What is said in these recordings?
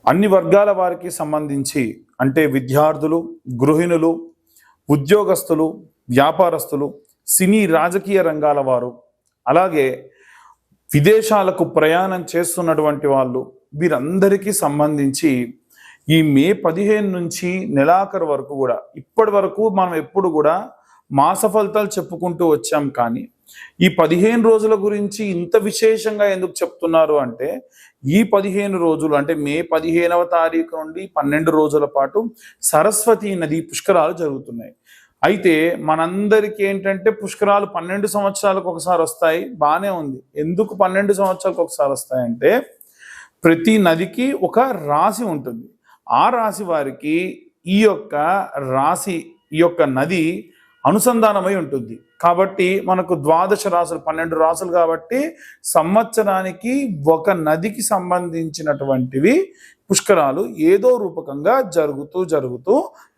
అన్ని వర్గాల వారికి సంబంధించి అంటే విద్యార్థులు, గృహిణులు, ఉద్యోగస్తులు, వ్యాపారస్తులు, సినీ రాజకీయ రంగాల వారు, అలాగే విదేశాలకు ప్రయాణం చేస్తున్నటువంటి వాళ్ళు, వీరందరికీ సంబంధించి ఈ మే 15 నుంచి నెలాఖరు వరకు కూడా ఇప్పటి వరకు మనం ఎప్పుడు కూడా మాస ఫలితాలు చెప్పుకుంటూ వచ్చాం. కానీ ఈ 15 రోజుల గురించి ఇంత విశేషంగా ఎందుకు చెప్తున్నారు అంటే, ఈ 15 రోజులు అంటే మే 15వ తారీఖు నుండి 12 రోజుల పాటు సరస్వతి నది పుష్కరాలు జరుగుతున్నాయి. అయితే మనందరికీ ఏంటంటే పుష్కరాలు 12 సంవత్సరాలకు ఒకసారి వస్తాయి, బాగానే ఉంది. ఎందుకు 12 సంవత్సరాలకు ఒకసారి వస్తాయంటే, ప్రతి నదికి ఒక రాశి ఉంటుంది. ఆ రాశి వారికి ఈ యొక్క నది అనుసంధానమై ఉంటుంది. కాబట్టి మనకు 12 రాసులు 12 రాసులు కాబట్టి సంవత్సరానికి ఒక నదికి సంబంధించినటువంటివి పుష్కరాలు ఏదో రూపకంగా జరుగుతూ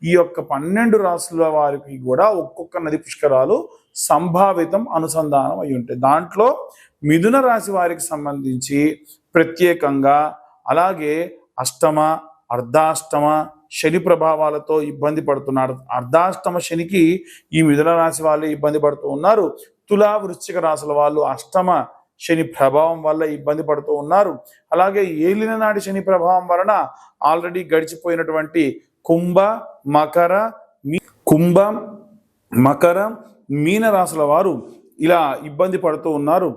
ఈ యొక్క 12 రాసుల వారికి కూడా ఒక్కొక్క నది పుష్కరాలు సంభావితం అనుసంధానం అయి ఉంటాయి. దాంట్లో మిథున రాశి వారికి సంబంధించి ప్రత్యేకంగా, అలాగే అష్టమ, అర్ధాష్టమ శని ప్రభావాలతో ఇబ్బంది పడుతున్నారు. అర్ధాష్టమ శనికి ఈ మిథున రాశి వాళ్ళు ఇబ్బంది పడుతూ ఉన్నారు. తులా, వృశ్చిక రాశుల వాళ్ళు అష్టమ శని ప్రభావం వల్ల ఇబ్బంది పడుతూ ఉన్నారు. అలాగే ఏలిన నాటి శని ప్రభావం వలన ఆల్రెడీ గడిచిపోయినటువంటి కుంభ, మకర, మీన రాశుల వారు ఇలా ఇబ్బంది పడుతూ ఉన్నారు.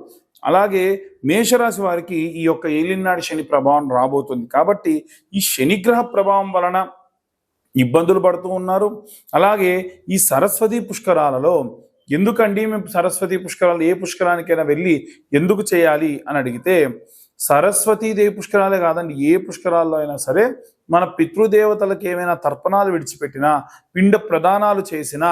అలాగే మేషరాశి వారికి ఈ యొక్క ఏలినాటి శని ప్రభావం రాబోతుంది. కాబట్టి ఈ శనిగ్రహ ప్రభావం వలన ఇబ్బందులు పడుతూ ఉన్నారు. అలాగే ఈ సరస్వతి పుష్కరాలలో ఎందుకండి మేము సరస్వతి పుష్కరాలు ఏ పుష్కరానికైనా వెళ్ళి ఎందుకు చేయాలి అని అడిగితే, సరస్వతీదేవి పుష్కరాలే కాదండి, ఏ పుష్కరాల్లో అయినా సరే మన పితృదేవతలకు ఏమైనా తర్పణాలు విడిచిపెట్టినా, పిండ ప్రదానాలు చేసినా,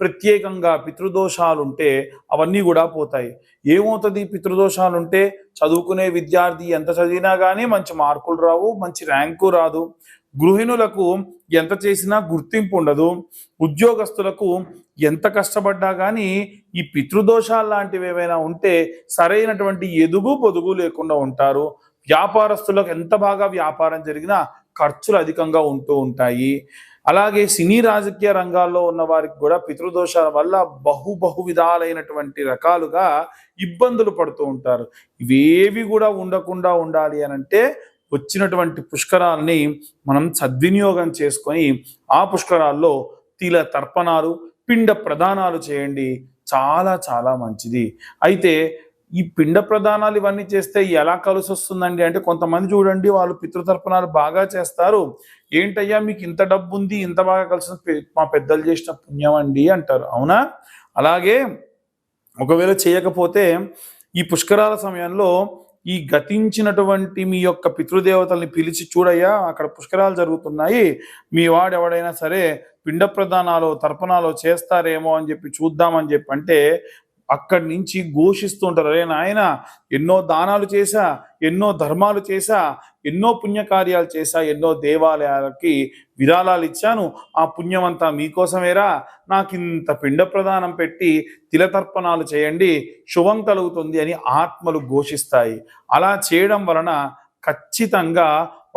ప్రత్యేకంగా పితృదోషాలుంటే అవన్నీ కూడా పోతాయి. ఏమవుతుంది పితృదోషాలుంటే? చదువుకునే విద్యార్థి ఎంత చదివినా కానీ మంచి మార్కులు రావు, మంచి ర్యాంకు రాదు. గృహిణులకు ఎంత చేసినా గుర్తింపు ఉండదు. ఉద్యోగస్తులకు ఎంత కష్టపడ్డా కానీ ఈ పితృదోషాలు లాంటివి ఏమైనా ఉంటే సరైనటువంటి ఎదుగు పొదుగు లేకుండా ఉంటారు. వ్యాపారస్తులకు ఎంత బాగా వ్యాపారం జరిగినా ఖర్చులు అధికంగా ఉంటూ ఉంటాయి. అలాగే సినీ రాజకీయ రంగాల్లో ఉన్న వారికి కూడా పితృదోషాల వల్ల బహు విధాలైనటువంటి రకాలుగా ఇబ్బందులు పడుతూ ఉంటారు. ఇవేవి కూడా ఉండకుండా ఉండాలి అని అంటే వచ్చినటువంటి పుష్కరాలని మనం సద్వినియోగం చేసుకొని ఆ పుష్కరాల్లో తిల తర్పణాలు, పిండ ప్రదానాలు చేయండి. చాలా చాలా మంచిది. అయితే ఈ పిండ ప్రదానాలు ఇవన్నీ చేస్తే ఎలా కలిసి వస్తుందండి అంటే, కొంతమంది చూడండి వాళ్ళు పితృతర్పణాలు బాగా చేస్తారు. ఏంటయ్యా మీకు ఇంత డబ్బు ఉంది, ఇంత బాగా కలిసి మా పెద్దలు చేసిన పుణ్యం అండి అంటారు. అవునా? అలాగే ఒకవేళ చేయకపోతే ఈ పుష్కరాల సమయంలో ఈ గతించినటువంటి మీ యొక్క పితృదేవతల్ని పిలిచి, చూడయ్యా అక్కడ పుష్కరాలు జరుగుతున్నాయి, మీ వాడు ఎవడైనా సరే పిండ ప్రదానాలు తర్పణాలు చేస్తారేమో అని చెప్పి చూద్దామని చెప్పి అంటే అక్కడి నుంచి ఘోషిస్తూ ఉంటారు, అరే నాయన ఎన్నో దానాలు చేశా, ఎన్నో ధర్మాలు చేశా, ఎన్నో పుణ్యకార్యాలు చేశా, ఎన్నో దేవాలయాలకి విరాళాలు ఇచ్చాను, ఆ పుణ్యమంతా మీకోసమేరా, నాకు ఇంత పిండ ప్రదానం పెట్టి తిలతర్పణాలు చేయండి, శుభం కలుగుతుంది అని ఆత్మలు ఘోషిస్తాయి. అలా చేయడం వలన ఖచ్చితంగా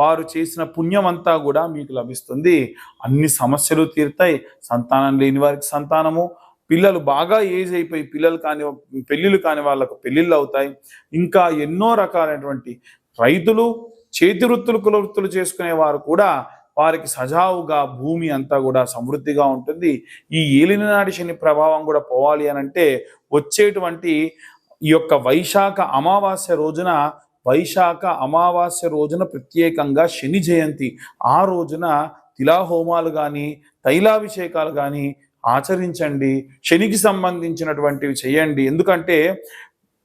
వారు చేసిన పుణ్యమంతా కూడా మీకు లభిస్తుంది. అన్ని సమస్యలు తీరుతాయి. సంతానం లేని వారికి సంతానము, పిల్లలు బాగా ఏజ్ అయిపోయి పెళ్ళిళ్ళు కాని వాళ్ళకు పెళ్ళిళ్ళు అవుతాయి. ఇంకా ఎన్నో రకాలైనటువంటి రైతులు, చేతి వృత్తులు, కుల వృత్తులు చేసుకునే వారు కూడా వారికి సజావుగా భూమి అంతా కూడా సమృద్ధిగా ఉంటుంది. ఈ ఏలినాటి శని ప్రభావం కూడా పోవాలి అని అంటే వచ్చేటువంటి ఈ యొక్క వైశాఖ అమావాస్య రోజున ప్రత్యేకంగా శని జయంతి, ఆ రోజున తిలాహోమాలు కానీ తైలాభిషేకాలు కానీ ఆచరించండి. శనికి సంబంధించినటువంటివి చేయండి. ఎందుకంటే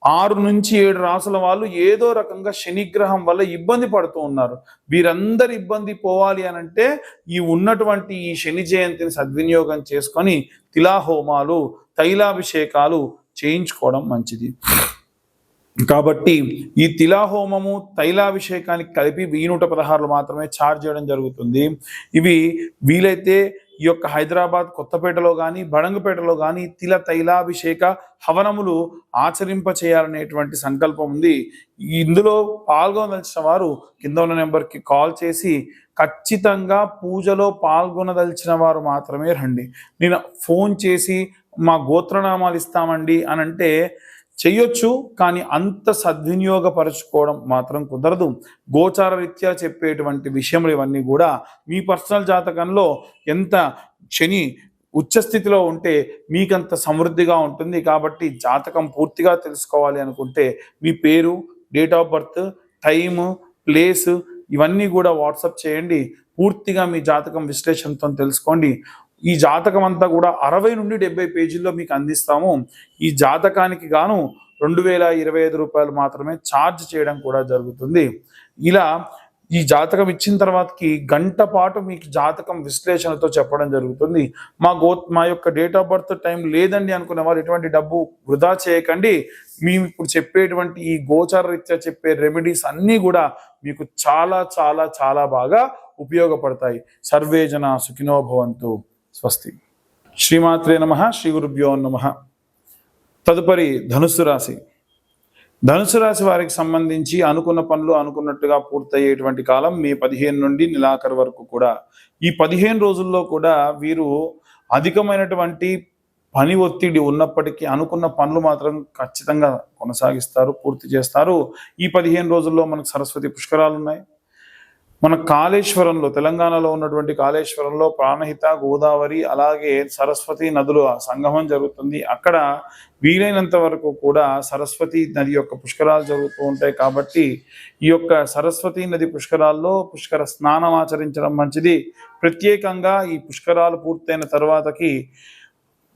6 నుంచి 7 రాసుల వాళ్ళు ఏదో రకంగా శనిగ్రహం వల్ల ఇబ్బంది పడుతూ ఉన్నారు. వీరందరి ఇబ్బంది పోవాలి అని అంటే ఈ ఉన్నటువంటి ఈ శని జయంతిని సద్వినియోగం చేసుకొని తిలాహోమాలు, తైలాభిషేకాలు చేయించుకోవడం మంచిది. కాబట్టి ఈ తిలాహోమము, తైలాభిషేకానికి కలిపి 1116 మాత్రమే ఛార్జ్ చేయడం జరుగుతుంది. ఇవి వీలైతే ఈ యొక్క హైదరాబాద్ కొత్తపేటలో కానీ బడంగపేటలో కానీ తిల తైలాభిషేక హవనములు ఆచరింప చేయాలనేటువంటి సంకల్పం ఉంది. ఇందులో పాల్గొనదలిచిన వారు కింద ఉన్న నెంబర్కి కాల్ చేసి ఖచ్చితంగా పూజలో పాల్గొనదలిచిన వారు మాత్రమే రండి. నేను ఫోన్ చేసి మా గోత్రనామాలు ఇస్తామండి అని అంటే చెయ్యొచ్చు, కానీ అంత సద్వినియోగపరచుకోవడం మాత్రం కుదరదు. గోచార రీత్యా చెప్పేటువంటి విషయములు ఇవన్నీ కూడా మీ పర్సనల్ జాతకంలో ఎంత శని ఉచ్చస్థితిలో ఉంటే మీకంత సమృద్ధిగా ఉంటుంది. కాబట్టి జాతకం పూర్తిగా తెలుసుకోవాలి అనుకుంటే మీ పేరు, date of birth, time, place ఇవన్నీ కూడా వాట్సాప్ చేయండి. పూర్తిగా మీ జాతకం విశ్లేషణతో తెలుసుకోండి. ఈ జాతకం అంతా కూడా 60 నుండి 70 పేజీల్లో మీకు అందిస్తాము. ఈ జాతకానికి గాను 2025 రూపాయలు మాత్రమే ఛార్జ్ చేయడం కూడా జరుగుతుంది. ఇలా ఈ జాతకం ఇచ్చిన తర్వాతకి గంట పాటు మీకు జాతకం విశ్లేషణతో చెప్పడం జరుగుతుంది. మా యొక్క డేట్ ఆఫ్ బర్త్ టైం లేదండి అనుకునే వాళ్ళు ఎటువంటి డబ్బు వృధా చేయకండి. మేము ఇప్పుడు చెప్పేటువంటి ఈ గోచార రీత్యా చెప్పే రెమెడీస్ అన్నీ కూడా మీకు చాలా చాలా చాలా బాగా ఉపయోగపడతాయి. సర్వే జన సుఖినో భవంతు. స్వస్తి. శ్రీమాత్రే నమః. శ్రీ గురుభ్యో నమః. తదుపరి ధనుస్సు రాశి. ధనుసు రాశి వారికి సంబంధించి అనుకున్న పనులు అనుకున్నట్టుగా పూర్తయ్యేటువంటి కాలం మే 15 నుండి నెలాఖరు వరకు కూడా. ఈ 15 రోజుల్లో కూడా వీరు అధికమైనటువంటి పని ఒత్తిడి ఉన్నప్పటికీ అనుకున్న పనులు మాత్రం ఖచ్చితంగా కొనసాగిస్తారు, పూర్తి చేస్తారు. ఈ 15 రోజుల్లో మనకు సరస్వతి పుష్కరాలు ఉన్నాయి. మన కాళేశ్వరంలో, తెలంగాణలో ఉన్నటువంటి కాళేశ్వరంలో ప్రాణహిత, గోదావరి అలాగే సరస్వతి నదులు సంగమం జరుగుతుంది. అక్కడ వీలైనంత వరకు కూడా సరస్వతి నది యొక్క పుష్కరాలు జరుగుతూ ఉంటాయి. కాబట్టి ఈ యొక్క సరస్వతి నది పుష్కరాల్లో పుష్కర స్నానం ఆచరించడం మంచిది. ప్రత్యేకంగా ఈ పుష్కరాలు పూర్తయిన తర్వాతకి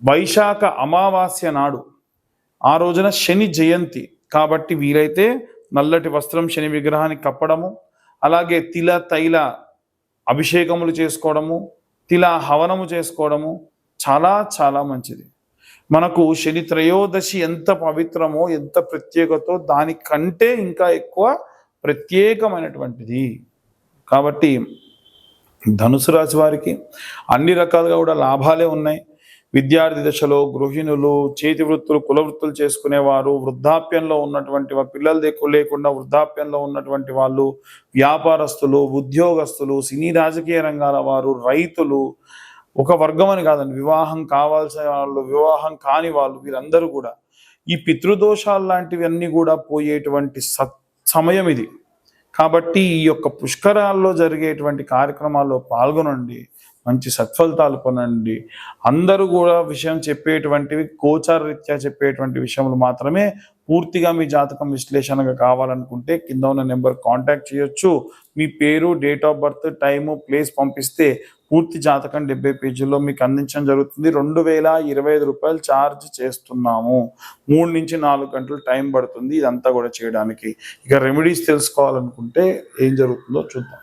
వైశాఖ అమావాస్య నాడు, ఆ రోజున శని జయంతి కాబట్టి వీలైతే నల్లటి వస్త్రం శని విగ్రహానికి కప్పడము, అలాగే తిల తైల అభిషేకములు చేసుకోవడము, తిల హవనము చేసుకోవడము చాలా చాలా మంచిది. మనకు శని త్రయోదశి ఎంత పవిత్రమో, ఎంత ప్రత్యేకతో దానికంటే ఇంకా ఎక్కువ ప్రత్యేకమైనటువంటిది. కాబట్టి ధనుసు రాశి వారికి అన్ని రకాలుగా కూడా లాభాలే ఉన్నాయి. విద్యార్థి దశలో, గృహిణులు, చేతి వృత్తులు, కుల వృత్తులు చేసుకునేవారు, వృద్ధాప్యంలో ఉన్నటువంటి పిల్లలు లేకుండా వృద్ధాప్యంలో ఉన్నటువంటి వాళ్ళు, వ్యాపారస్తులు, ఉద్యోగస్తులు, సినీ రాజకీయ రంగాల వారు, రైతులు, ఒక వర్గం అని కాదండి, వివాహం కావాల్సిన వాళ్ళు, వివాహం కాని వాళ్ళు, వీరందరూ కూడా ఈ పితృదోషాలు లాంటివన్నీ కూడా పోయేటువంటి సమయం ఇది. కాబట్టి ఈ యొక్క పుష్కరాల్లో జరిగేటువంటి కార్యక్రమాల్లో పాల్గొనండి, మంచి సత్ఫలితాలు పొందండి. అందరూ కూడా విషయం చెప్పేటువంటివి గోచార రీత్యా చెప్పేటువంటి విషయములు మాత్రమే. పూర్తిగా మీ జాతకం విశ్లేషణగా కావాలనుకుంటే కింద ఉన్న నెంబర్ కాంటాక్ట్ చేయొచ్చు. మీ పేరు, date of birth, time, place పంపిస్తే పూర్తి జాతకం 70 పేజీల్లో మీకు అందించడం జరుగుతుంది. 2025 రూపాయలు ఛార్జ్ చేస్తున్నాము. 3 నుంచి 4 గంటలు టైం పడుతుంది ఇదంతా కూడా చేయడానికి. ఇక రెమెడీస్ తెలుసుకోవాలనుకుంటే ఏం జరుగుతుందో చూద్దాం.